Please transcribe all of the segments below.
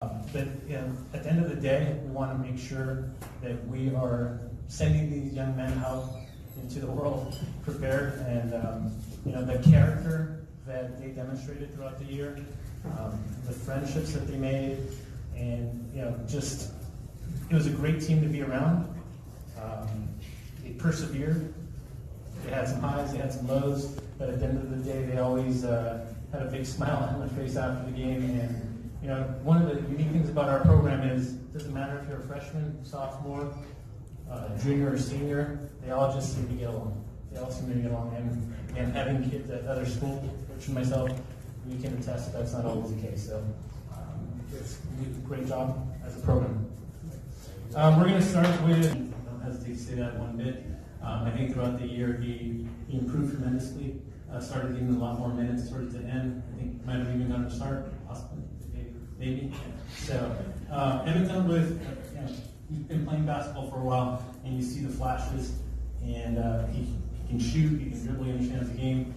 But at the end of the day, we want to make sure that we are sending these young men out into the world prepared, and the character that they demonstrated throughout the year, the friendships that they made, and just it was a great team to be around. They persevered. They had some highs, they had some lows, but at the end of the day, they always had a big smile on their face after the game. And one of the unique things about our program is it doesn't matter if you're a freshman, sophomore, junior, or senior. They all just seem to get along. They all seem to get along. And having kids at other schools, which myself, we can attest that's not always the case. So it's a great job as a program. We're going to start with, don't hesitate to say that one bit. I think throughout the year he improved tremendously. Started getting a lot more minutes towards the end. I think might have even gotten a start, possibly, maybe. So Emmett's done with, he's been playing basketball for a while, and you see the flashes, and he can shoot, he can dribble, he understands the game,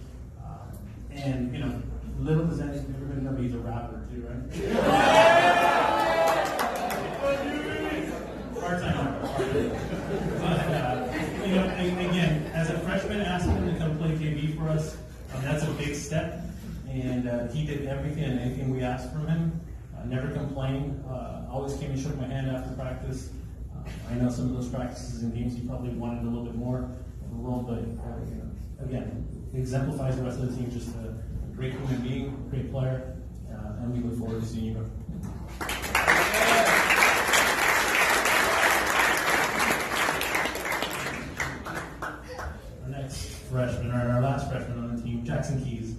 and little does everybody know he's a rapper too, right? Part-time rapper. Again, as a freshman, asking him to come play KB for us, that's a big step. And he did everything and anything we asked from him. Never complained. Always came and shook my hand after practice. I know some of those practices and games he probably wanted a little bit more of the role, but again, exemplifies the rest of the team. Just a great human being, great player, and we look forward to seeing you. Freshman, or our last freshman on the team, Jackson Keys.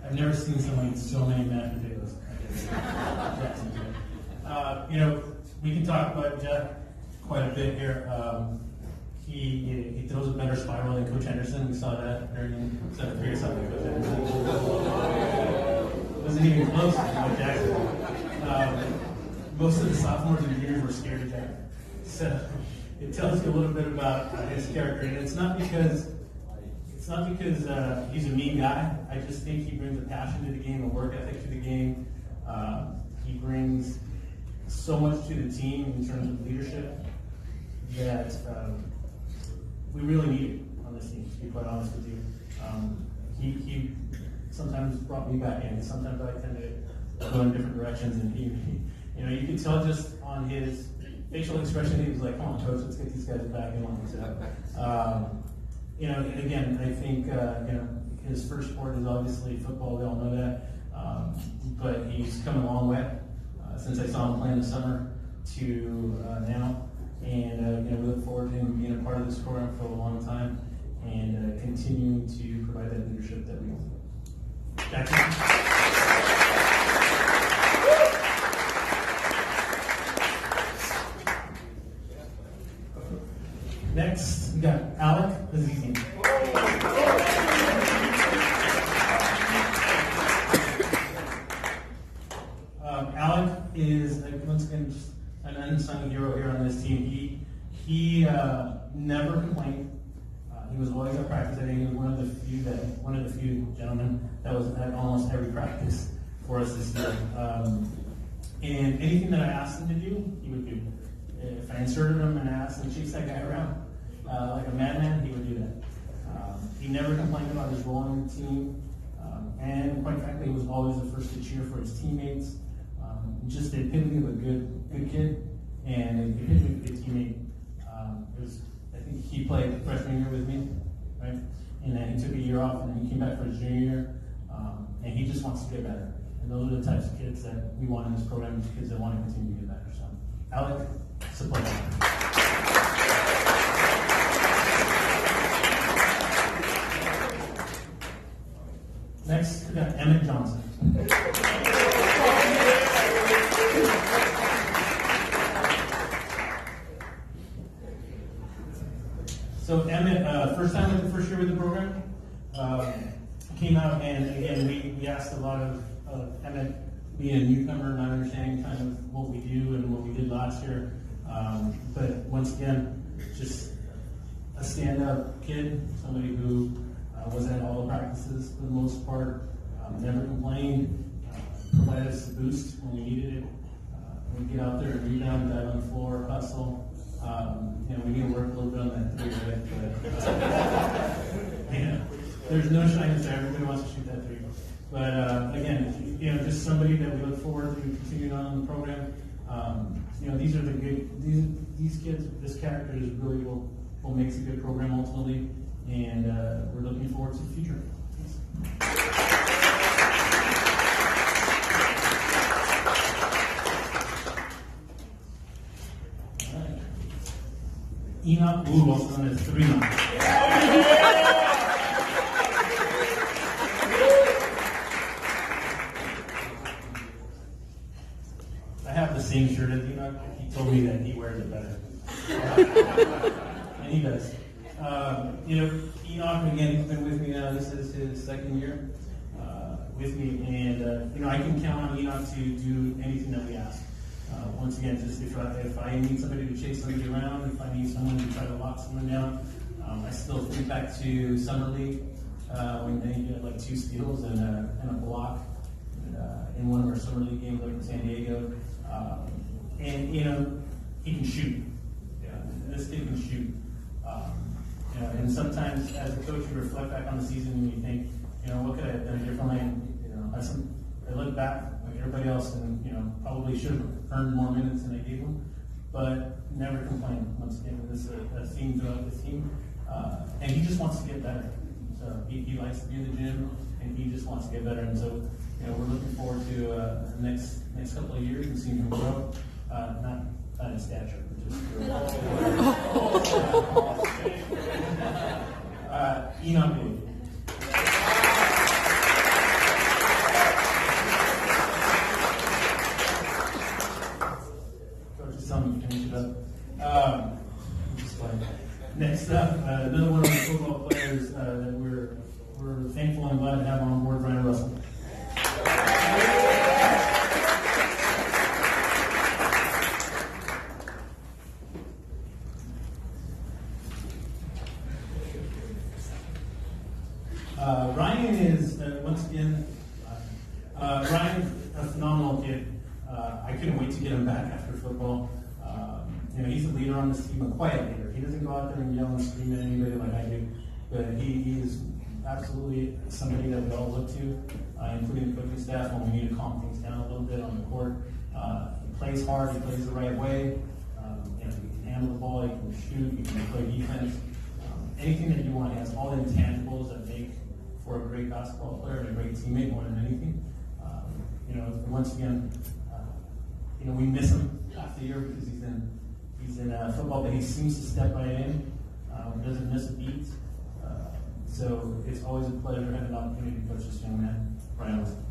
I've never seen someone eat so many mashed potatoes. Jackson Keys. We can talk about Jeff quite a bit here. He throws a better spiral than Coach Henderson. We saw that during 7th grade something. Coach Henderson wasn't even close to Coach Jackson. Most of the sophomores and juniors were scared of Jack. So it tells you a little bit about his character, and it's not because he's a mean guy. I just think he brings a passion to the game, a work ethic to the game. He brings so much to the team in terms of leadership that we really need it on this team, to be quite honest with you. He sometimes brought me back in. Sometimes I tend to go in different directions, and you can tell just on his facial expression, he was like, "Come on, coach, let's get these guys back in line." So, again, I think his first sport is obviously football. We all know that, but he's come a long way since I saw him play in the summer to now, and we look forward to him being a part of this program for a long time and continuing to provide that leadership that we want. Jackson. Next, we got Alec Azizi. Alec is, once again, just an unsung hero here on this team. He never complained. He was always at practice. I think he was one of the few gentlemen that was at almost every practice for us this year. And anything that I asked him to do, he would do. If I inserted him and asked him to chase that guy around like a madman, he would do that. He never complained about his role in the team, and quite frankly, he was always the first to cheer for his teammates. Just the epitome of a good kid, and the epitome of a good teammate. I think he played freshman year with me, right? And then he took a year off, and then he came back for his junior year, and he just wants to get better. And those are the types of kids that we want in this program, kids that want to continue to get better. So, Alec, support. Next, we got Emmett Johnson. So Emmett, first year with the program, came out, and again, we asked a lot of Emmett, being a newcomer, not understanding kind of what we do and what we did last year. But once again, just a stand-up kid, somebody who part, never complained, provided us a boost when we needed it. We get out there and rebound, dive on the floor, hustle. We need to work a little bit on that three, right? But, there's no shyness there. Everybody wants to shoot that three. But again, just somebody that we look forward to continuing on in the program. These are the good. These kids, this character is really what makes a good program ultimately, and we're looking forward to the future. All right. Enoch Blue, also known as 3 Knock. I have the same shirt as Enoch. He told me that he wears it better. And he does. Enoch, again, he's been with me now. This is his second year with me. And, I can count on Enoch to do anything that we ask. Once again, just if I need somebody to chase somebody around, if I need someone to try to lock someone down, I still think back to Summer League when they did like 2 steals and a block in one of our Summer League games up in San Diego. He can shoot. Yeah, this kid can shoot. And sometimes as a coach, you reflect back on the season and you think, what could I have done differently? I look back like everybody else and, probably should have earned more minutes than I gave him, but never complain. Once again, this is a theme throughout the team. And he just wants to get better. So he likes to be in the gym and he just wants to get better. And so, we're looking forward to the next couple of years and seeing him grow. Not in stature, but just Enoch Blue. Coach is telling me to finish it up. Next up, another one of the football players that we're thankful and glad to have on board, Ryan Russell. Ryan is, once again, Ryan's a phenomenal kid. I couldn't wait to get him back after football. He's a leader on this team, a quiet leader. He doesn't go out there and yell and scream at anybody like I do, but he is absolutely somebody that we all look to, including the coaching staff when we need to calm things down a little bit on the court. He plays hard, he plays the right way. He can handle the ball, he can shoot, he can play defense. Anything that you want. He has all the intangibles that make for a great basketball player and a great teammate more than anything. Once again, we miss him half the year because he's in football, but he seems to step right in. Doesn't miss a beat. So it's always a pleasure having an opportunity to coach this young man, Ryan Russell.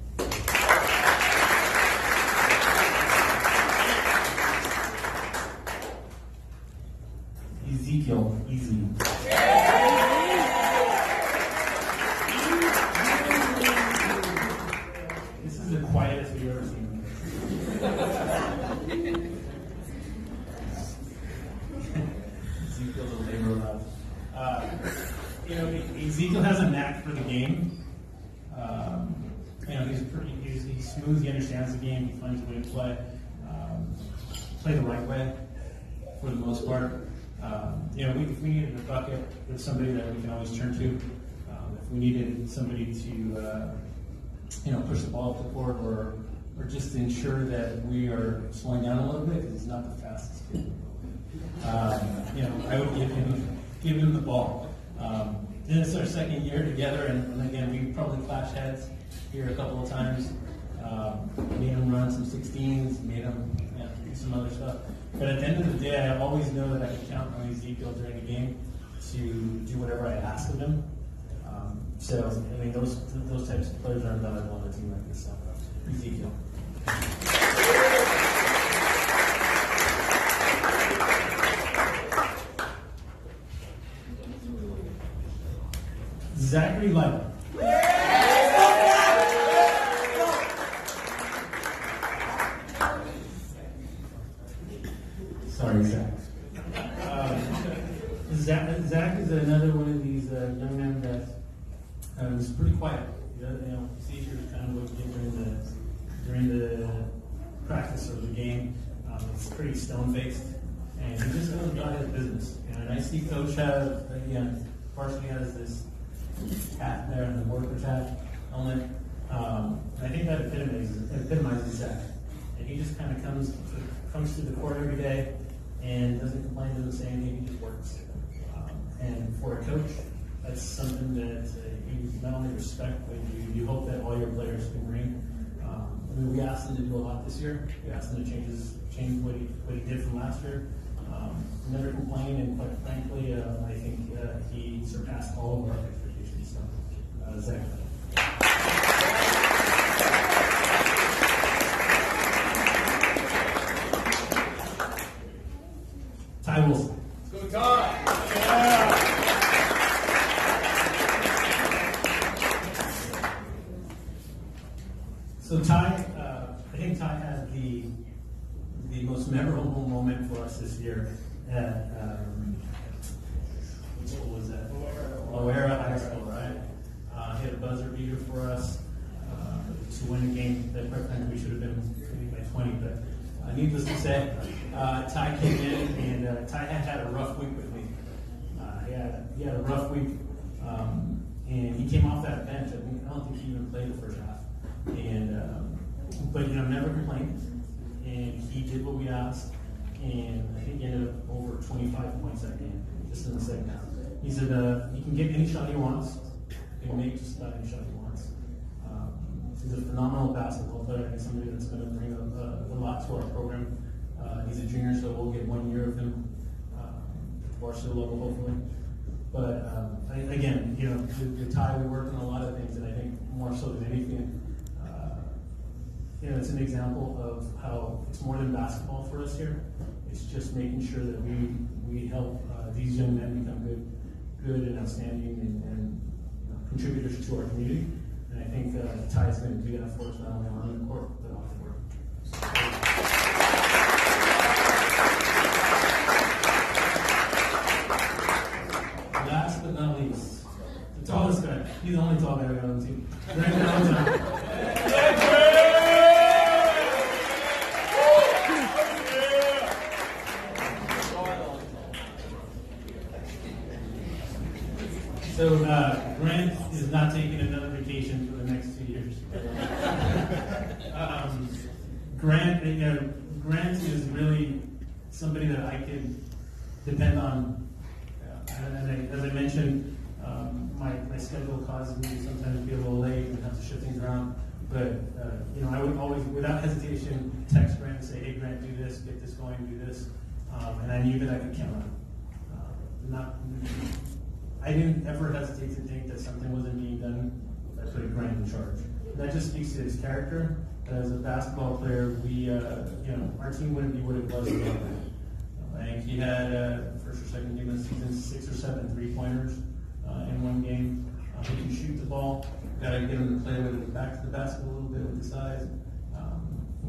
Ezekiel, easy. This is the quietest we've ever seen. Ezekiel's a labor of love. Ezekiel has a knack for the game. He's smooth. He understands the game. He finds a way to play the right way for the most part. If we needed a bucket with somebody that we can always turn to, if we needed somebody to, push the ball up the court or just ensure that we are slowing down a little bit because he's not the fastest kid. I would give him the ball. This is our second year together, and again, we probably clashed heads here a couple of times. Made him run some 16s, made him do some other stuff. But at the end of the day, I always know that I can count on Ezekiel during the game to do whatever I ask of him. Those types of players are invaluable on a team like this. So, Ezekiel. Zachary Light. Sorry, Zach. Zach is another one of these young men that is pretty quiet. see here kind of what we did during the practice of the game. It's pretty stone-faced, and he just goes about his business. And I see Coach has, again, partially has this hat there and the worker's hat helmet. I think that epitomizes Zach. And he just kind of comes to the court every day and doesn't complain, doesn't say anything, he just works. And for a coach, that's something that you not only respect, but you hope that all your players can bring. We asked him to do a lot this year. We asked him to change what he did from last year. Never complained, and quite frankly, I think he surpassed all of our expectations. So, Zach. Ty Wilson. Let's go, Ty. Yeah. So Ty, I think Ty had the most memorable moment for us this year at what was that? Loera High School, right? He had a buzzer beater for us to win a game that quite frankly we should have been winning by 20. But needless to say, Ty came in and Ty had a rough week with me. He had a rough week, and he came off that bench. I don't think he even played the first half. But never complained, and he did what we asked, and I think he ended up over 25 points that game, just in the second half. He said he can get any shot he wants, he can make just about any shot he wants. He's a phenomenal basketball player, and somebody that's going to bring a lot to our program. He's a junior, so we'll get 1 year of him at the varsity level, hopefully. But again, the Ty, we work on a lot of things, and I think more so than anything, it's an example of how it's more than basketball for us here. It's just making sure that we help these young men become good and outstanding and contributors to our community. And I think Ty is going to do that for us not only on the court but off the court. Last but not least, the tallest guy. He's the only tall guy we have on the team. So Grant is not taking another vacation for the next 2 years. Grant is really somebody that I could depend on. As I mentioned, my schedule causes me to sometimes be a little late and have to shift things around. But I would always, without hesitation, text Grant and say, "Hey, Grant, do this, get this going, do this," and I knew that I could count on him. I didn't ever hesitate to think that something wasn't being done. I put Grant in charge. That just speaks to his character. As a basketball player, our team wouldn't be what it was without him. I think he had first or second game of the season 6 or 7 3-pointers in one game. He can shoot the ball. Got to get him to play with it back to the basket a little bit with the size.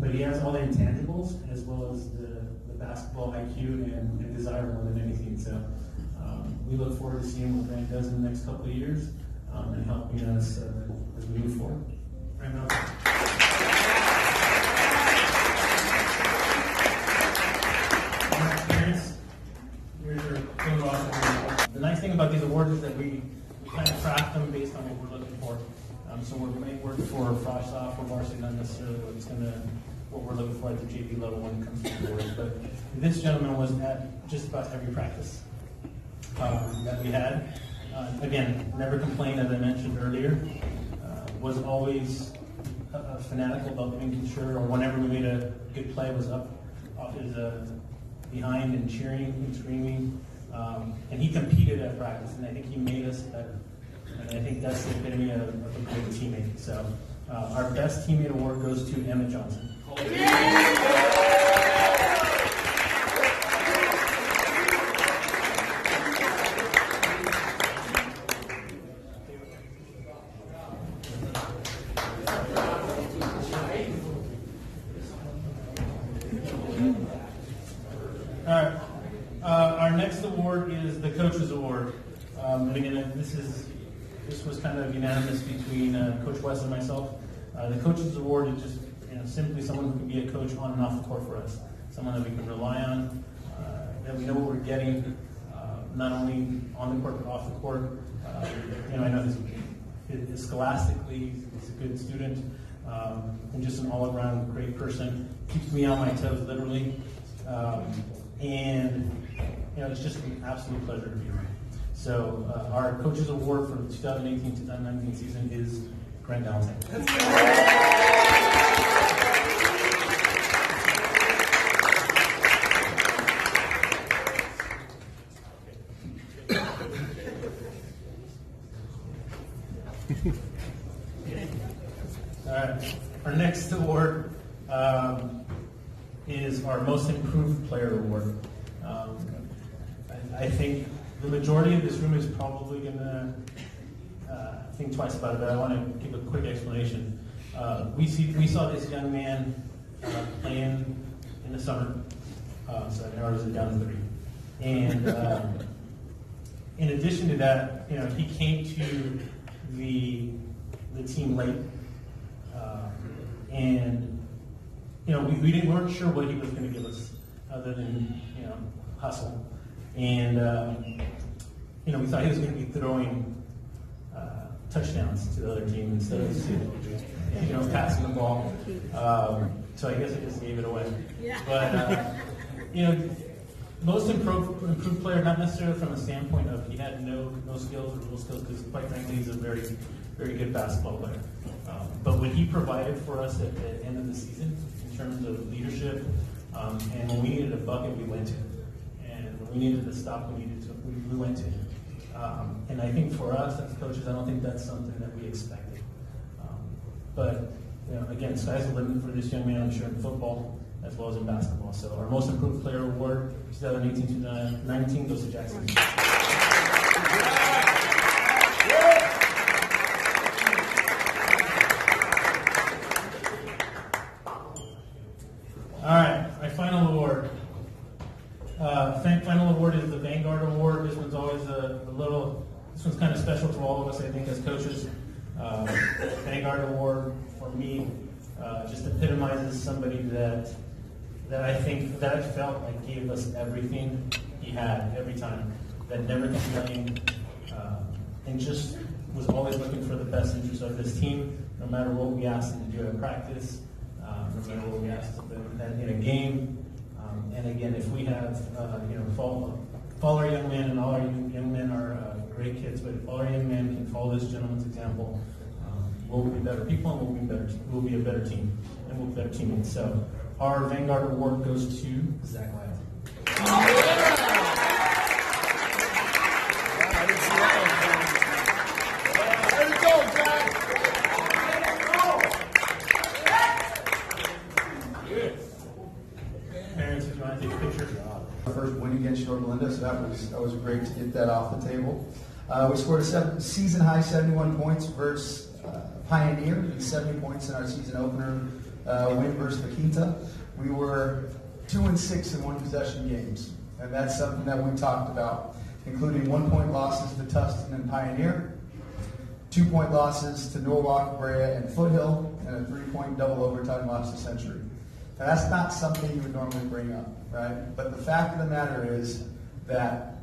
But he has all the intangibles as well as the basketball IQ and desire more than anything. So. We look forward to seeing what Grant does in the next couple of years and helping us as we move forward. Right now. Parents, here's your photo op. The nice thing about these awards is that we kind of craft them based on what we're looking for. So we're going to work for Frosh Soft or varsity, not necessarily what we're looking for at the JV level when it comes to the awards. But this gentleman was at just about every practice that we had. Again, never complained, as I mentioned earlier. Was always fanatical about making sure, or whenever we made a good play, was up off his behind and cheering and screaming. And he competed at practice, and I think he made us better. And I think that's the epitome of a great teammate. So our best teammate award goes to Emma Johnson. All right. Our next award is the Coaches Award. And again, this is this was kind of unanimous between Coach West and myself. The Coaches Award is just simply someone who can be a coach on and off the court for us, someone that we can rely on, that we know what we're getting, not only on the court but off the court. I know his scholastically, he's a good student, and just an all-around great person. Keeps me on my toes, literally, and it's just an absolute pleasure to be here. So our Coaches Award for the 2018-2019 season is Grant Dalton. All right. Our next award is our Most Improved Player Award. I think the majority of this room is probably going to think twice about it, but I want to give a quick explanation. We saw this young man playing in the summer, so I was down to 3. And in addition to that, he came to the team late, and we weren't sure what he was going to give us, other than hustle. And we thought he was going to be throwing touchdowns to the other team instead of passing the ball. So I guess I just gave it away. Yeah. But most improved player, not necessarily from a standpoint of he had no skills or real skills, because quite frankly he's a very, very good basketball player. But what he provided for us at the end of the season in terms of leadership, and when we needed a bucket, we went to him. And when we needed to stop, we went to him. And I think for us as coaches, I don't think that's something that we expected. But again, sky's the limit for this young man, I'm sure, in football as well as in basketball. So our Most Improved Player Award 2018-2019 goes to Jackson. All right, my final award. Final award is the Vanguard Award. This one's always this one's kind of special to all of us, I think, as coaches. Vanguard Award for me just epitomizes somebody that I felt like gave us everything he had every time, that never complained, and just was always looking for the best interest of this team, no matter what we asked him to do at practice, no matter what we asked him in a game. And again, if we have, follow our young men, and all our young men are great kids, but if all our young men can follow this gentleman's example, we'll be better people, and we'll be a better team, and we'll be better teammates. So our Vanguard Award goes to Zach Lyles. First win against York Linda, so that was great to get that off the table. We scored a season high 71 points versus Pioneer, and 70 points in our season opener win versus La Quinta. We were 2-6 in one possession games, and that's something that we talked about, including 1-point losses to Tustin and Pioneer, 2-point losses to Norwalk, Brea, and Foothill, and a 3-point double overtime loss to Century. Now, that's not something you would normally bring up, right? But the fact of the matter is that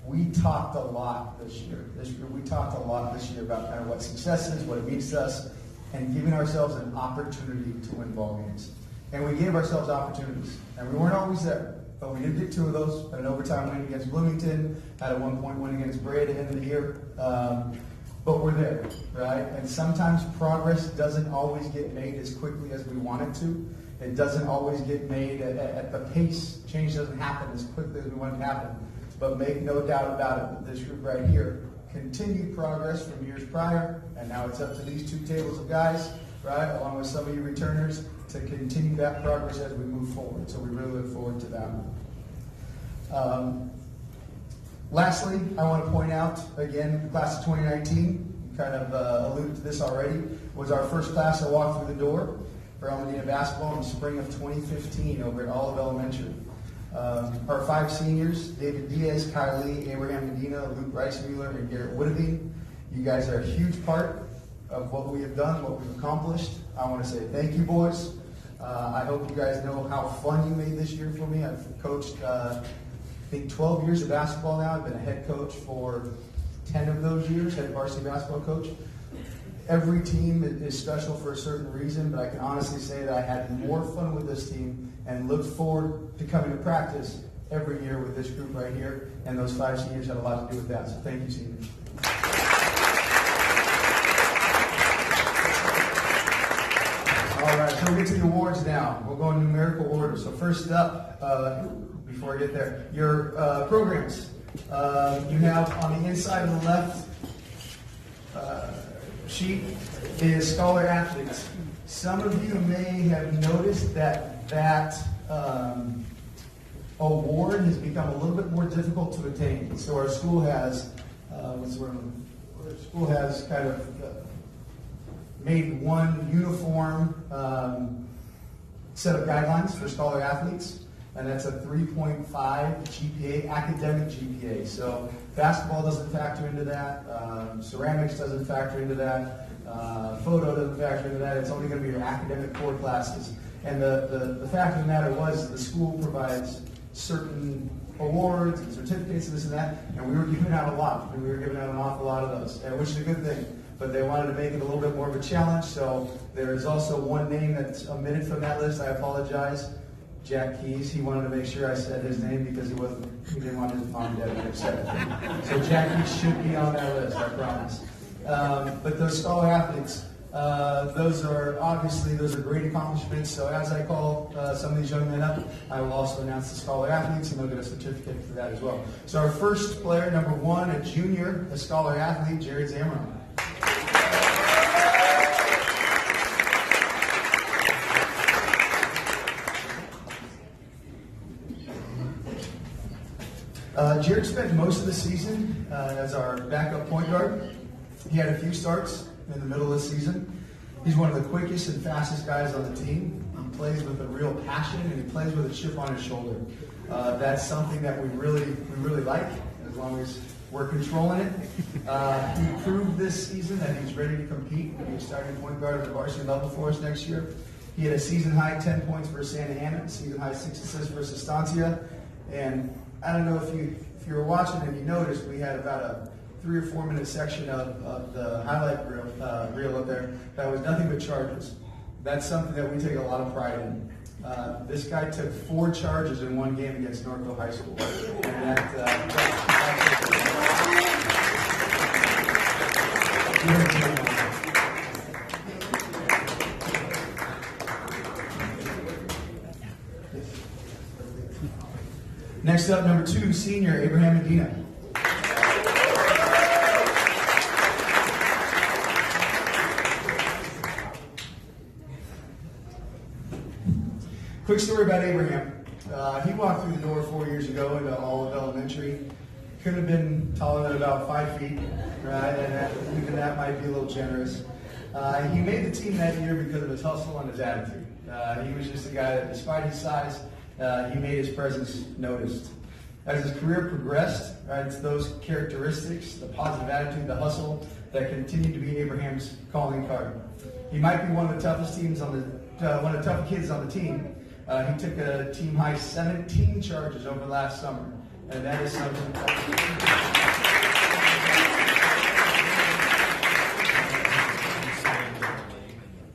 we talked a lot this year. We talked a lot this year about kind of what success is, what it means to us, and giving ourselves an opportunity to win ball games. And we gave ourselves opportunities, and we weren't always there. But we did get 2 of those: an overtime win against Bloomington, had a 1-point win against Brea at the end of the year. But we're there, right? And sometimes progress doesn't always get made as quickly as we want it to. It doesn't always get made at the pace. Change doesn't happen as quickly as we want it to happen. But make no doubt about it that this group right here continued progress from years prior, and now it's up to these 2 tables of guys, right, along with some of you returners, to continue that progress as we move forward. So we really look forward to that. Lastly, I want to point out, again, the class of 2019, you kind of alluded to this already, was our first class that walked through the door for El Medina basketball in the spring of 2015 over at Olive Elementary. Our 5 seniors, David Diaz, Kylie, Abraham Medina, Luke Ricemuller, and Garrett Woodavine. You guys are a huge part of what we have done, what we've accomplished. I want to say thank you, boys. I hope you guys know how fun you made this year for me. I've coached, I think, 12 years of basketball now. I've been a head coach for 10 of those years, head varsity basketball coach. Every team is special for a certain reason, but I can honestly say that I had more fun with this team and look forward to coming to practice every year with this group right here. And those 5 seniors had a lot to do with that. So thank you, seniors. All right, so we'll get to the awards now. We'll go in numerical order. So first up, before I get there, your programs. You have on the inside of the left sheet is Scholar Athletes. Some of you may have noticed that award has become a little bit more difficult to attain. So our school has, kind of made one uniform set of guidelines for Scholar Athletes, and that's a 3.5 GPA, academic GPA. So basketball doesn't factor into that, ceramics doesn't factor into that, photo doesn't factor into that. It's only going to be your academic core classes. And the fact of the matter was the school provides certain awards and certificates and this and that, and we were giving out a lot. And we were giving out an awful lot of those, which is a good thing. But they wanted to make it a little bit more of a challenge, so there is also one name that's omitted from that list. I apologize. Jack Keys. He wanted to make sure I said his name because he didn't want his mom and dad to be upset. So Jack Keys should be on that list, I promise. But those Scholar Athletes, those are great accomplishments. So as I call some of these young men up, I will also announce the Scholar Athletes, and they'll get a certificate for that as well. So our first player, number 1, a junior, a Scholar Athlete, Jared Zamron. Jared spent most of the season as our backup point guard. He had a few starts in the middle of the season. He's one of the quickest and fastest guys on the team. He plays with a real passion, and he plays with a chip on his shoulder. That's something that we really like, as long as we're controlling it. He proved this season that he's ready to compete when he's starting point guard at the varsity level for us next year. He had a season-high 10 points versus Santa Ana, season-high 6 assists versus Estancia, and I don't know if you were watching and you noticed, we had about a 3 or 4 minute section of the highlight reel up there that was nothing but charges. That's something that we take a lot of pride in. This guy took 4 charges in one game against Northville High School. And next up, number 2, senior, Abraham Medina. Quick story about Abraham. He walked through the door 4 years ago into Olive Elementary. Couldn't have been taller than about 5 feet, right? And even that might be a little generous. He made the team that year because of his hustle and his attitude. He was just a guy that, despite his size, he made his presence noticed. As his career progressed, right, it's those characteristics, the positive attitude, the hustle, that continue to be Abraham's calling card. He might be one of the toughest kids on the team. He took a team-high 17 charges over last summer, and that is something.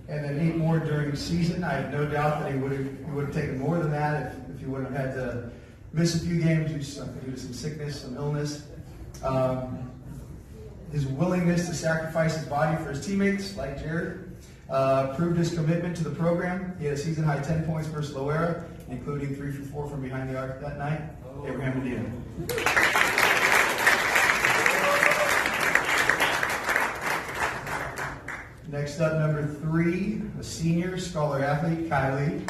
And then 8 more during the season. I have no doubt that he would have taken more than that if he wouldn't have had to miss a few games due to some sickness, some illness. His willingness to sacrifice his body for his teammates, like Jared, proved his commitment to the program. He had a season-high 10 points versus Loera, including 3 for 4 from behind the arc that night. Abraham Medina. Next up, number 3, a senior, Scholar Athlete, Kylie.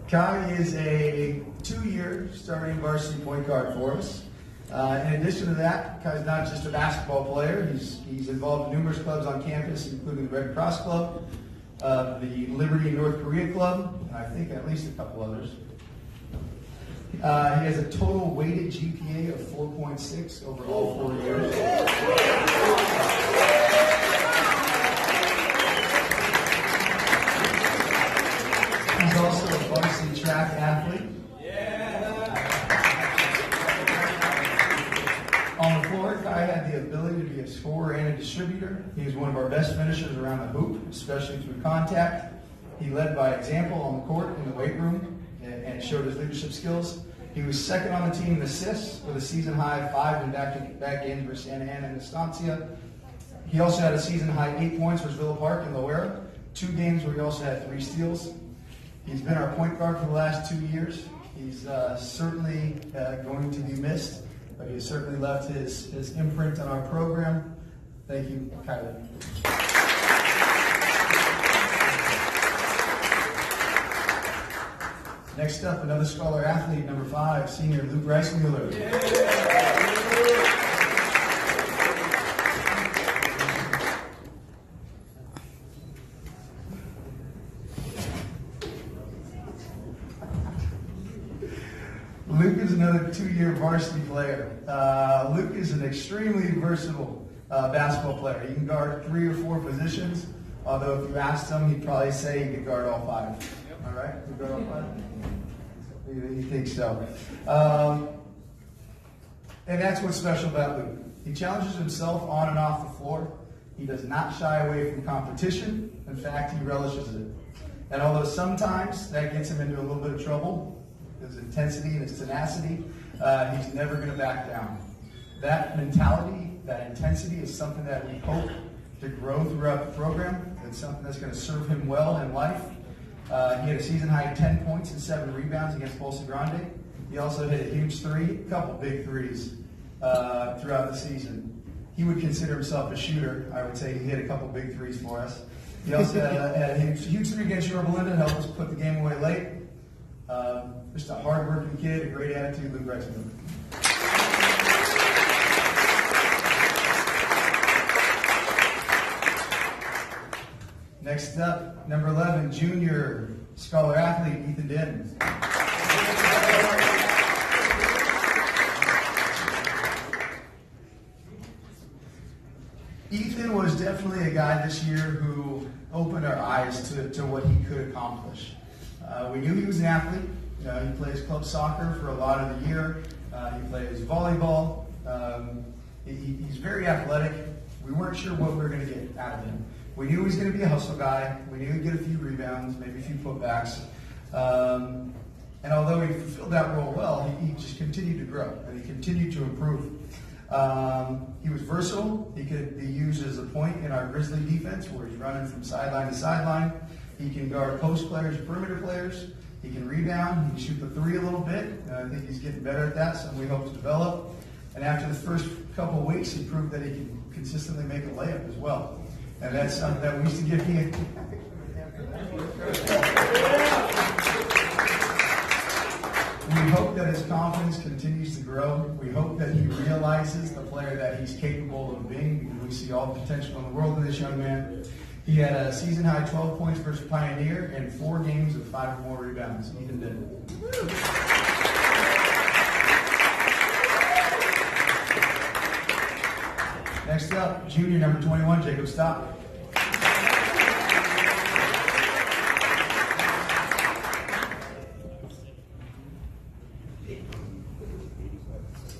Kai is a 2-year starting varsity point guard for us. In addition to that, Kai's not just a basketball player. He's involved in numerous clubs on campus, including the Red Cross Club, of the Liberty North Korea Club, and I think at least a couple others. He has a total weighted GPA of 4.6 over all 4 years. He's also a varsity track athlete. On the floor, Kai had the ability to be a scorer and a distributor. He was one of our best finishers around the hoop, especially through contact. He led by example on the court in the weight room and showed his leadership skills. He was second on the team in assists with a season-high 5 in back-to-back games versus Santa Ana and Estancia. He also had a season-high 8 points versus Villa Park in Loera, 2 games where he also had 3 steals. He's been our point guard for the last 2 years. He's certainly going to be missed, but he has certainly left his imprint on our program. Thank you, Kylie. Next up, another Scholar athlete, number 5, senior Luke Reismuller. Luke is another 2-year varsity player. Luke is an extremely versatile basketball player. He can guard 3 or 4 positions, although if you asked him, he'd probably say he could guard all 5. All right? You guard all 5? He thinks so. And that's what's special about Luke. He challenges himself on and off the floor. He does not shy away from competition. In fact, he relishes it. And although sometimes that gets him into a little bit of trouble, his intensity and his tenacity, he's never going to back down. That mentality, that intensity is something that we hope to grow throughout the program. It's something that's going to serve him well in life. He had a season-high 10 points and 7 rebounds against Bolsa Grande. He also hit a huge 3, a couple big 3s throughout the season. He would consider himself a shooter. I would say he hit a couple big 3s for us. He also had a huge 3 against Yorba Linda to help us put the game away late. Just a hard-working kid, a great attitude, Luke Reismuller. Next up, number 11, junior Scholar athlete, Ethan Denton. Ethan was definitely a guy this year who opened our eyes to what he could accomplish. We knew he was an athlete. He plays club soccer for a lot of the year. He plays volleyball. He's very athletic. We weren't sure what we were going to get out of him. We knew he was going to be a hustle guy. We knew he'd get a few rebounds, maybe a few putbacks. And although he fulfilled that role well, he just continued to grow and he continued to improve. He was versatile. He could be used as a point in our Grizzly defense where he's running from sideline to sideline. He can guard post players, perimeter players. He can rebound. He can shoot the 3 a little bit. I think he's getting better at that, something we hope to develop. And after the first couple of weeks, he proved that he can consistently make a layup as well. And that's something that we used to give him. We hope that his confidence continues to grow. We hope that he realizes the player that he's capable of being, because we see all the potential in the world in this young man. He had a season-high 12 points versus Pioneer and 4 games of 5 or more rebounds. Ethan did. Next up, junior number 21, Jacob Stock.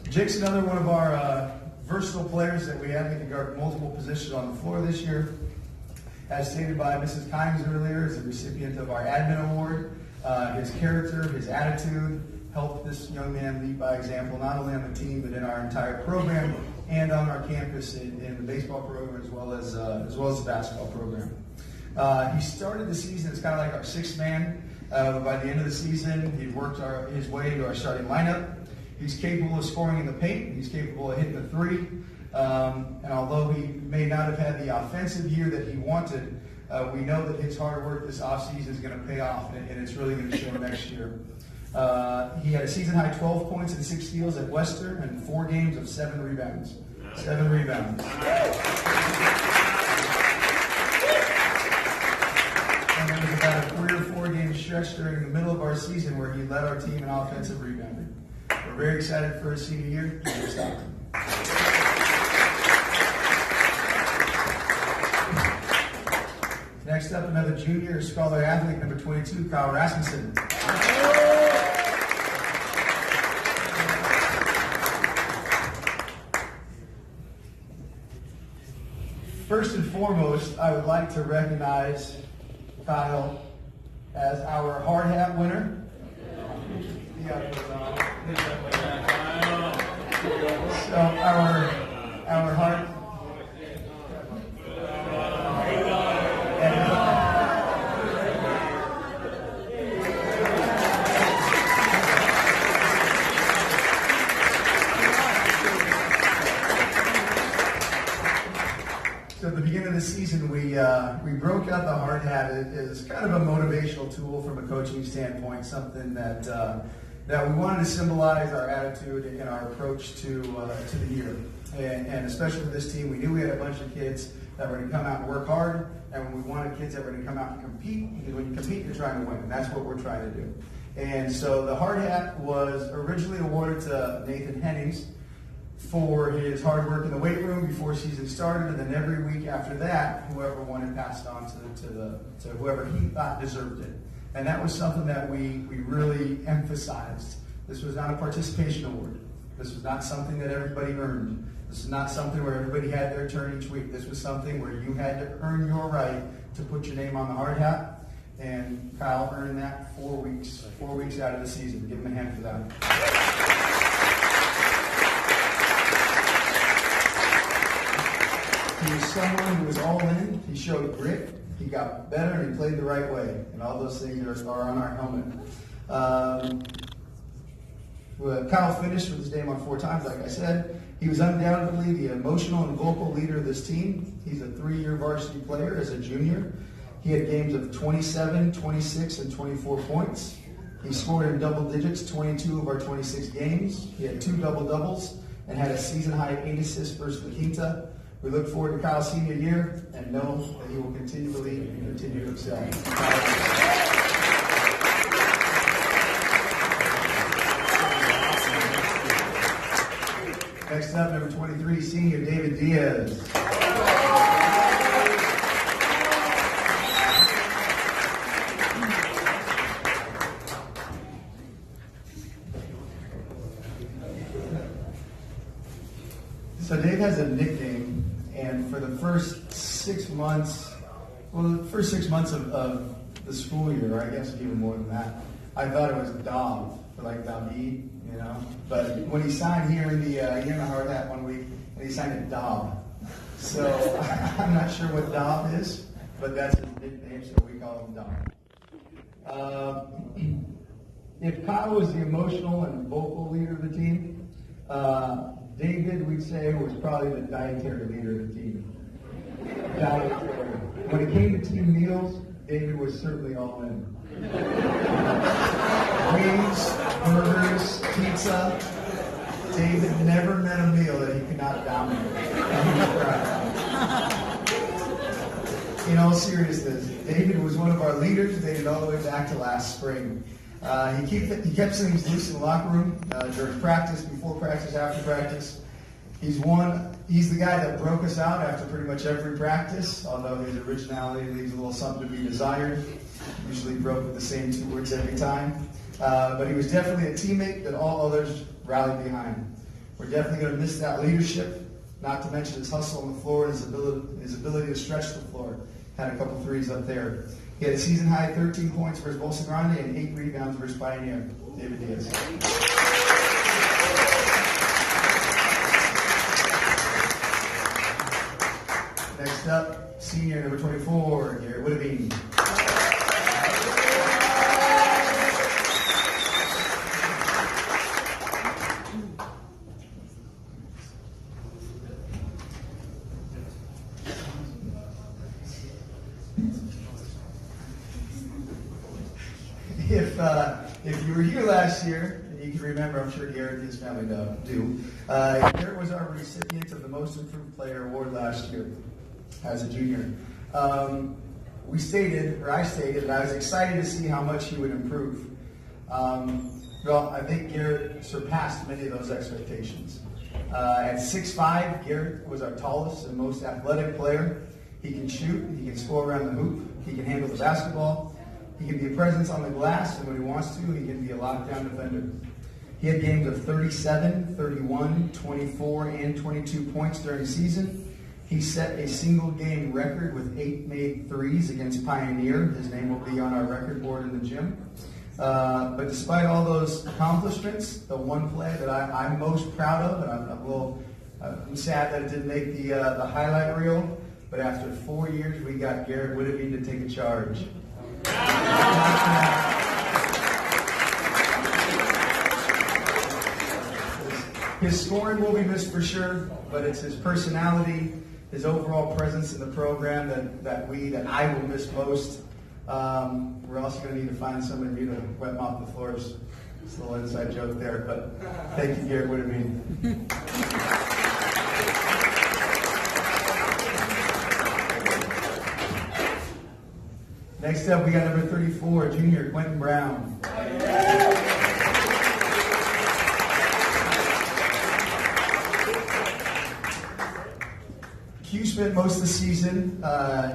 Jake's another one of our versatile players that we have. He can guard multiple positions on the floor this year. As stated by Mrs. Kimes earlier, is the recipient of our admin award. His character, his attitude helped this young man lead by example, not only on the team, but in our entire program and on our campus in the baseball program as well as the basketball program. He started the season as kind of like our 6th man. By the end of the season, he worked his way into our starting lineup. He's capable of scoring in the paint. He's capable of hitting the 3. And although he may not have had the offensive year that he wanted, we know that his hard work this offseason is going to pay off, and it's really going to show next year. He had a season-high 12 points and 6 steals at Western and 4 games of 7 rebounds. 7 rebounds. stretch during the middle of our season where he led our team in offensive rebounding. We're very excited for his senior year. Next up, another junior scholar athlete, number 22, Kyle Rasmussen. First and foremost, I would like to recognize Kyle as our hard hat winner. So our hard. So at the beginning of the season, we broke out the hard hat as kind of a motivational tool from a coaching standpoint, something that we wanted to symbolize our attitude and our approach to the year. And especially for this team, we knew we had a bunch of kids that were going to come out and work hard, and we wanted kids that were going to come out and compete, because when you compete, you're trying to win, and that's what we're trying to do. And so the hard hat was originally awarded to Nathan Hennings for his hard work in the weight room before season started, and then every week after that, whoever won it passed on to whoever he thought deserved it. And that was something that we really emphasized. This was not a participation award. This was not something that everybody earned. This is not something where everybody had their turn each week. This was something where you had to earn your right to put your name on the hard hat. And Kyle earned that 4 weeks out of the season. Give him a hand for that. He was someone who was all in. He showed grit. He got better, and he played the right way. And all those things are on our helmet. Kyle finished with his name on 4 times, like I said. He was undoubtedly the emotional and vocal leader of this team. He's a 3-year varsity player as a junior. He had games of 27, 26, and 24 points. He scored in double digits 22 of our 26 games. He had 2 double-doubles and had a season-high 8 assists versus La Quinta. We look forward to Kyle's senior year and know that he will continue to lead and continue to excel. Next up, number 23, senior David Diaz. So Dave has a nickname, and for the first 6 months, the first 6 months of the school year, or I guess even more than that, I thought it was Dom, for like David, you know. But when he signed here in the hard hat one week, and he signed it Dob. So I'm not sure what Dob is, but that's his nickname, so we call him Dom. If Kyle was the emotional and vocal leader of the team, David, we'd say, was probably the dietary leader of the team. Dietary. When it came to team meals, David was certainly all in. Wings, burgers, pizza. David never met a meal that he could not dominate. In all seriousness, David was one of our leaders, dated all the way back to last spring. He kept things loose in the locker room during practice, before practice, after practice. He's the guy that broke us out after pretty much every practice, although his originality leaves a little something to be desired. Usually broke with the same 2 words every time. But he was definitely a teammate that all others rallied behind. We're definitely going to miss that leadership, not to mention his hustle on the floor and his ability to stretch the floor. Had a couple threes up there. He had a season-high 13 points versus Bolsa Grande and 8 rebounds versus Pioneer. David Diaz. Next up, senior number 24, Garrett Woodavine. If you were here last year, and you can remember, I'm sure Garrett and his family do, Garrett was our recipient of the Most Improved Player Award last year as a junior. I stated that I was excited to see how much he would improve. Well, I think Garrett surpassed many of those expectations. At 6'5", Garrett was our tallest and most athletic player. He can shoot, he can score around the hoop, he can handle the basketball, he can be a presence on the glass, and when he wants to, he can be a lockdown defender. He had games of 37, 31, 24, and 22 points during the season. He set a single game record with 8 made threes against Pioneer. His name will be on our record board in the gym. But despite all those accomplishments, the one play that I'm most proud of, and I'm sad that it didn't make the highlight reel, but after 4 years, we got Garrett Whittemore to take a charge. His scoring will be missed for sure, but it's his personality, his overall presence in the program that I will miss most. We're also going to need to find somebody new to wet mop the floors. It's a little inside joke there, but thank you, Garrett Whittemore. Next up, we got number 34, junior Quentin Brown. Q spent most of the season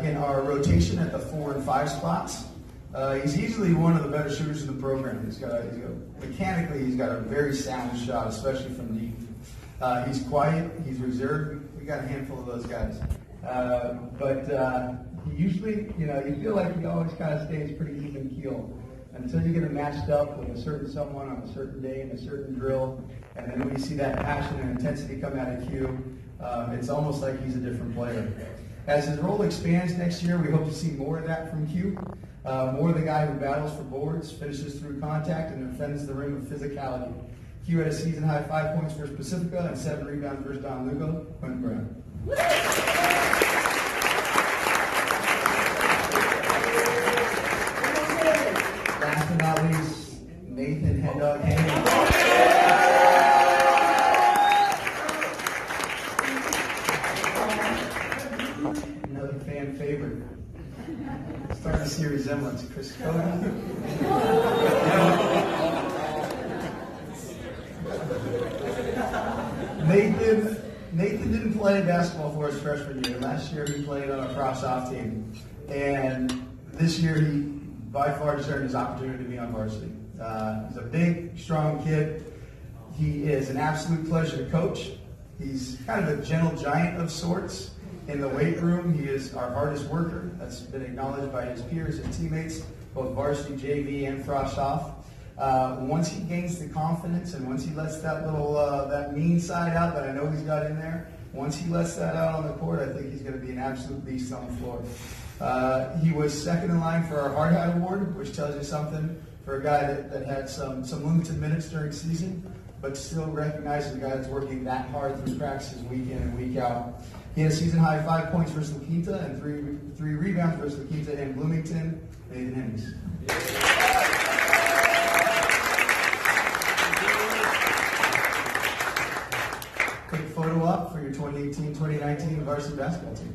in our rotation at the 4 and 5 spots. He's easily one of the better shooters in the program. Mechanically, he's got a very sound shot, especially from deep. He's quiet, he's reserved. We got a handful of those guys. But he usually, you feel like he always kind of stays pretty even keel until you get him matched up with a certain someone on a certain day in a certain drill. And then when you see that passion and intensity come out of Q, it's almost like he's a different player. As his role expands next year, we hope to see more of that from Q. More of the guy who battles for boards, finishes through contact, and defends the rim with physicality. Q had a season-high 5 points versus Pacifica and 7 rebounds versus Don Lugo. Quentin Brown. Last but not least, Nathan Head Dog Haynes. Another fan favorite. Starting to see a resemblance. Chris Cody. Nathan didn't play basketball for his freshman year. Last year he played on a cross-off team. And this year he by far deserved his opportunity to be on varsity. He's a big, strong kid. He is an absolute pleasure to coach. He's kind of a gentle giant of sorts. In the weight room, he is our hardest worker. That's been acknowledged by his peers and teammates, both varsity, JV, and frosh-off. Once he gains the confidence and once he lets that little that mean side out that I know he's got in there, once he lets that out on the court, I think he's going to be an absolute beast on the floor. He was second in line for our Hard Hat Award, which tells you something for a guy that had some limited minutes during season, but still recognizes a guy that's working that hard through practices week in and week out. He had a season-high 5 points versus La Quinta and three rebounds versus La Quinta and Bloomington. Nathan Hennis. Quick photo op for your 2018-2019 varsity basketball team.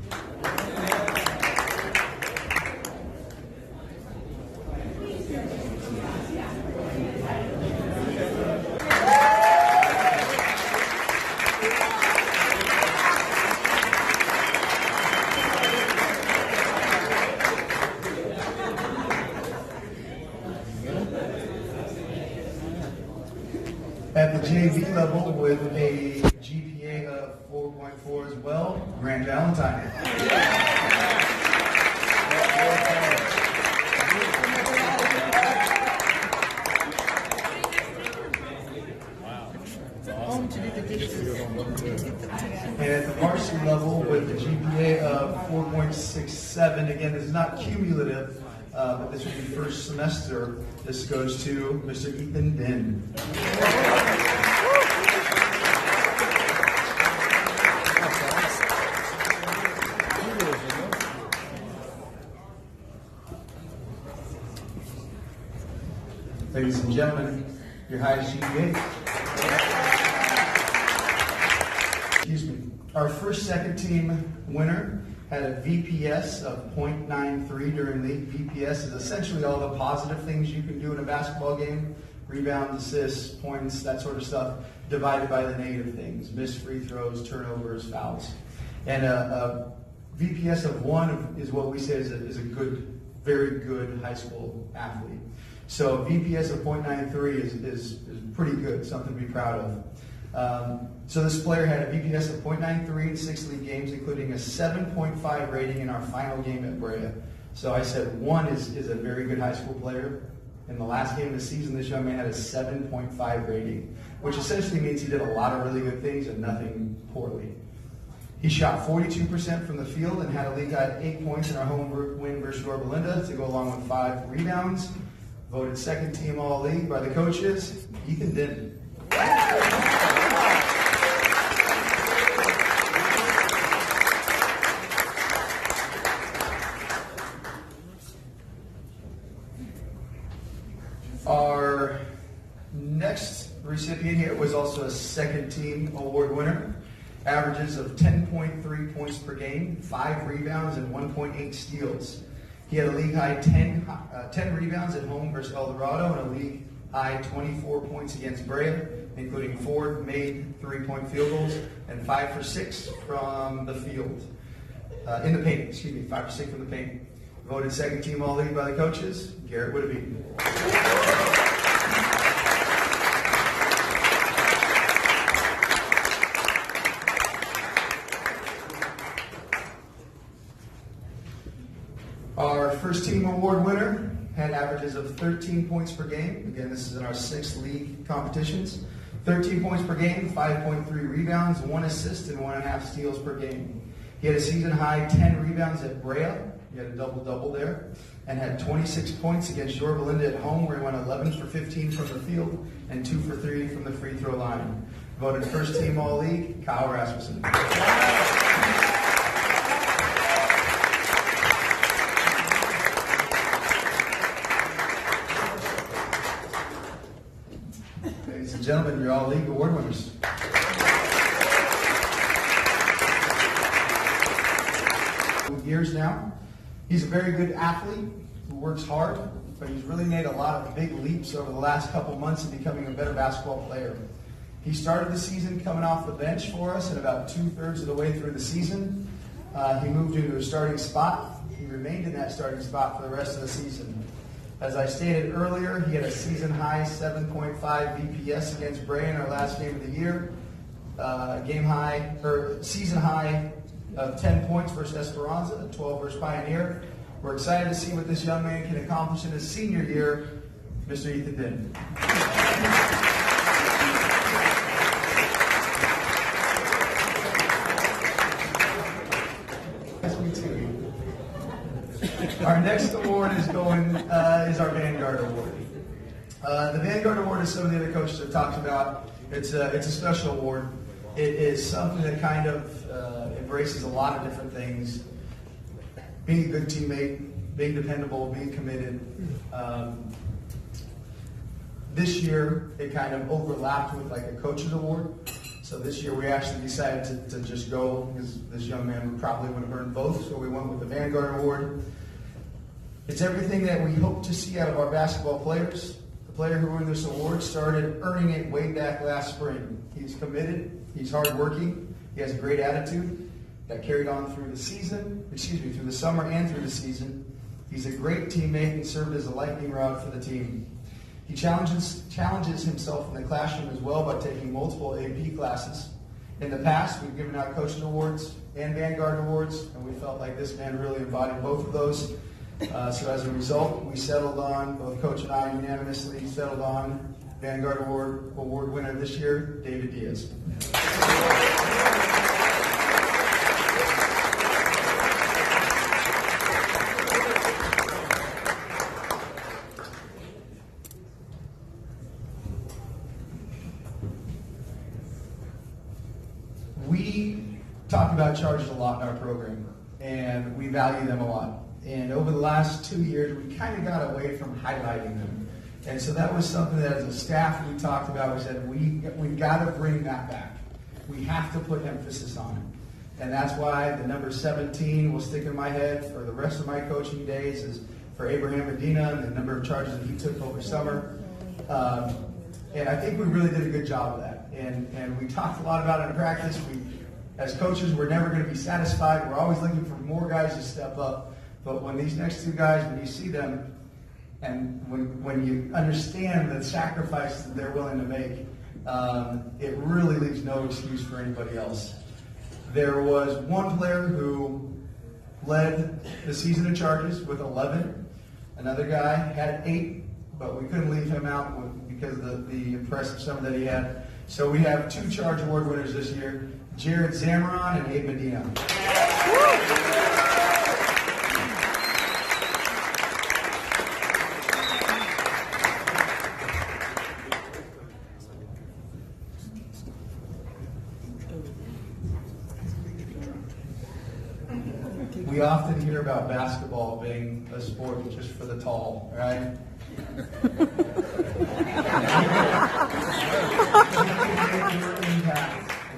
At the JV level with a GPA of 4.4 as well, Grant Valentine. And at the varsity level with a GPA of 4.67, again, this is not cumulative, but this will be first semester. This goes to Mr. Ethan Din. Ladies and gentlemen, your highest GPA. Excuse me. Our first second team winner had a VPS of .93 during league. VPS is essentially all the positive things you can do in a basketball game: rebounds, assists, points, that sort of stuff, divided by the negative things: missed free throws, turnovers, fouls. And a VPS of 1 is what we say is a good, very good high school athlete. So VPS of .93 is pretty good, something to be proud of. So this player had a VPS of .93 in 6 league games, including a 7.5 rating in our final game at Brea. So I said 1 is a very good high school player. In the last game of the season, this young man had a 7.5 rating, which essentially means he did a lot of really good things and nothing poorly. He shot 42% from the field and had a league high 8 points in our home win versus Yorba Linda to go along with 5 rebounds. Voted second team all-league by the coaches, Ethan Denton. Our next recipient here was also a second team award winner. Averages of 10.3 points per game, 5 rebounds, and 1.8 steals. He had a league high 10 rebounds at home versus El Dorado and a league high 24 points against Brea, including 4 made 3-point field goals and 5 for 6 from the field. In the paint, 5 for 6 from the paint. Voted second team all-league by the coaches, Garrett Whittaby. Our first team award winner had averages of 13 points per game. Again, this is in our 6 league competitions. 13 points per game, 5.3 rebounds, 1 assist, and 1.5 steals per game. He had a season high 10 rebounds at Brea. He had a double-double there. And had 26 points against Yorba Linda at home, where he went 11 for 15 from the field and 2 for 3 from the free throw line. Voted first team all-league, Kyle Rasmussen. Ladies and gentlemen, you're all league award winners. Years now. He's a very good athlete who works hard, but he's really made a lot of big leaps over the last couple months in becoming a better basketball player. He started the season coming off the bench for us, and about 2/3 of the way through the season, he moved into a starting spot. He remained in that starting spot for the rest of the season. As I stated earlier, he had a season high 7.5 VPS against Brea in our last game of the year. Season high of 10 points versus Esperanza, 12 versus Pioneer. We're excited to see what this young man can accomplish in his senior year, Mr. Ethan Denton. Yes, me too. Our next award is our Vanguard Award. The Vanguard Award is some of the other coaches have talked about. It's a special award. It is something that kind of embraces a lot of different things. Being a good teammate, being dependable, being committed. This year, it kind of overlapped with like a coach's award. So this year, we actually decided to just go, because this young man probably would have earned both, so we went with the Vanguard Award. It's everything that we hope to see out of our basketball players. The player who earned this award started earning it way back last spring. He's committed, he's hardworking, he has a great attitude. That carried on through the summer and through the season. He's a great teammate and served as a lightning rod for the team. He challenges himself in the classroom as well by taking multiple AP classes. In the past, we've given out coaching awards and Vanguard awards, and we felt like this man really embodied both of those. So as a result, we settled on, both coach and I unanimously settled on Vanguard Award winner this year, David Diaz. We talk about charges a lot in our program, and we value them a lot. And over the last 2 years, we kind of got away from highlighting them. And so that was something that as a staff we talked about. We said, we've got to bring that back. We have to put emphasis on it. And that's why the number 17 will stick in my head for the rest of my coaching days is for Abraham Medina and the number of charges that he took over summer. And I think we really did a good job of that. And we talked a lot about it in practice. As coaches, we're never going to be satisfied. We're always looking for more guys to step up. But when these next two guys, when you see them, and when you understand the sacrifice that they're willing to make, it really leaves no excuse for anybody else. There was one player who led the season of charges with 11. Another guy had 8, but we couldn't leave him out because of the impressive summer that he had. So we have 2 charge award winners this year, Jared Zamaron and Abe Medina. We often hear about basketball being a sport just for the tall, right?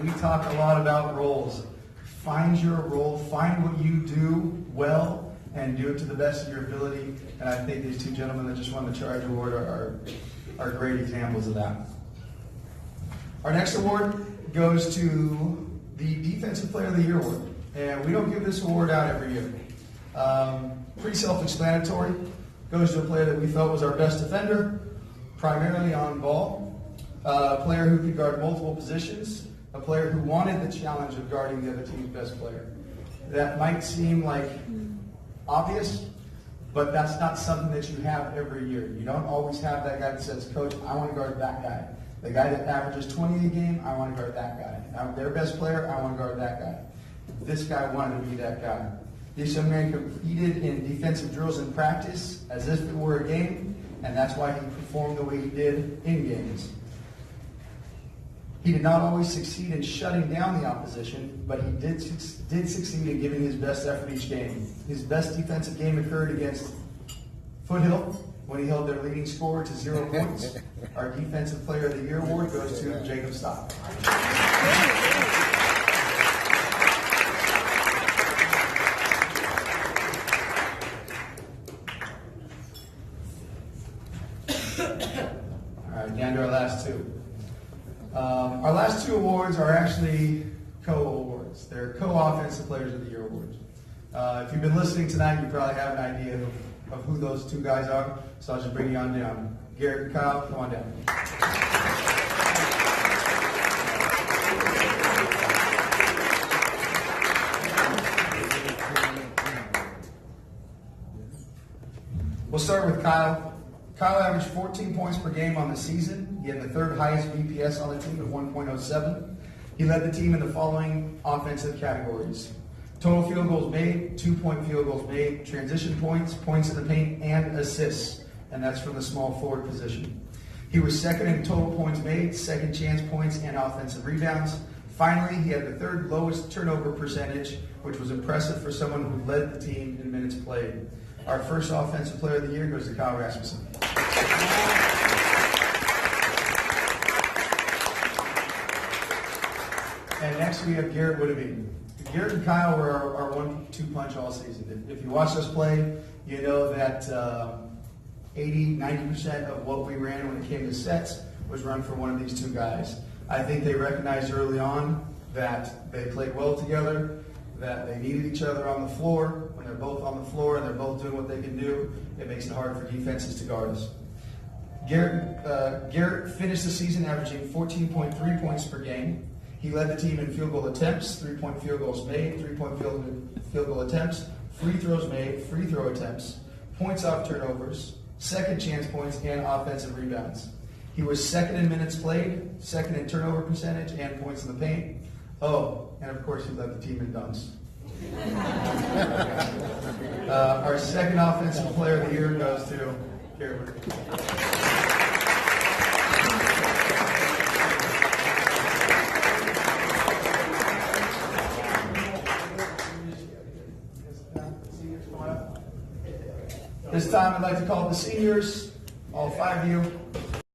We talk a lot about roles. Find your role, find what you do well, and do it to the best of your ability. And I think these 2 gentlemen that just won the Charge Award are great examples of that. Our next award goes to the Defensive Player of the Year award. And we don't give this award out every year. Pretty self-explanatory. Goes to a player that we felt was our best defender, primarily on ball. A player who could guard multiple positions. A player who wanted the challenge of guarding the other team's best player. That might seem like obvious, but that's not something that you have every year. You don't always have that guy that says, Coach, I want to guard that guy. The guy that averages 20 a game, I want to guard that guy. I'm their best player, I want to guard that guy. This guy wanted to be that guy. This young man competed in defensive drills in practice as if it were a game, and that's why he performed the way he did in games. He did not always succeed in shutting down the opposition, but he did succeed in giving his best effort each game. His best defensive game occurred against Foothill when he held their leading scorer to 0 points. Our Defensive Player of the Year award goes to Jacob Stock. Down to our last 2. Our last 2 awards are actually co-awards. They're co-offensive players of the year awards. If you've been listening tonight, you probably have an idea of who those 2 guys are. So I'll just bring you on down. Garrett and Kyle, come on down. We'll start with Kyle. Kyle averaged 14 points per game on the season. He had the 3rd highest BPS on the team at 1.07. He led the team in the following offensive categories: total field goals made, 2-point field goals made, transition points, points in the paint, and assists. And that's from the small forward position. He was 2nd in total points made, 2nd chance points, and offensive rebounds. Finally, he had the 3rd lowest turnover percentage, which was impressive for someone who led the team in minutes played. Our first Offensive Player of the Year goes to Kyle Rasmussen. And next we have Garrett Woodavine. Garrett and Kyle were our 1-2 punch all season. If you watched us play, you know that 80-90% of what we ran when it came to sets was run for one of these 2 guys. I think they recognized early on that they played well together, that they needed each other on the floor. When they're both on the floor and they're both doing what they can do, it makes it hard for defenses to guard us. Garrett finished the season averaging 14.3 points per game. He led the team in field goal attempts, 3-point field goals made, 3-point field goal attempts, free throws made, free throw attempts, points off turnovers, 2nd chance points, and offensive rebounds. He was 2nd in minutes played, 2nd in turnover percentage, and points in the paint. Oh, and of course he led the team in dunks. Our 2nd Offensive Player of the Year goes to Garrett. This time I'd like to call the seniors, all 5 of you.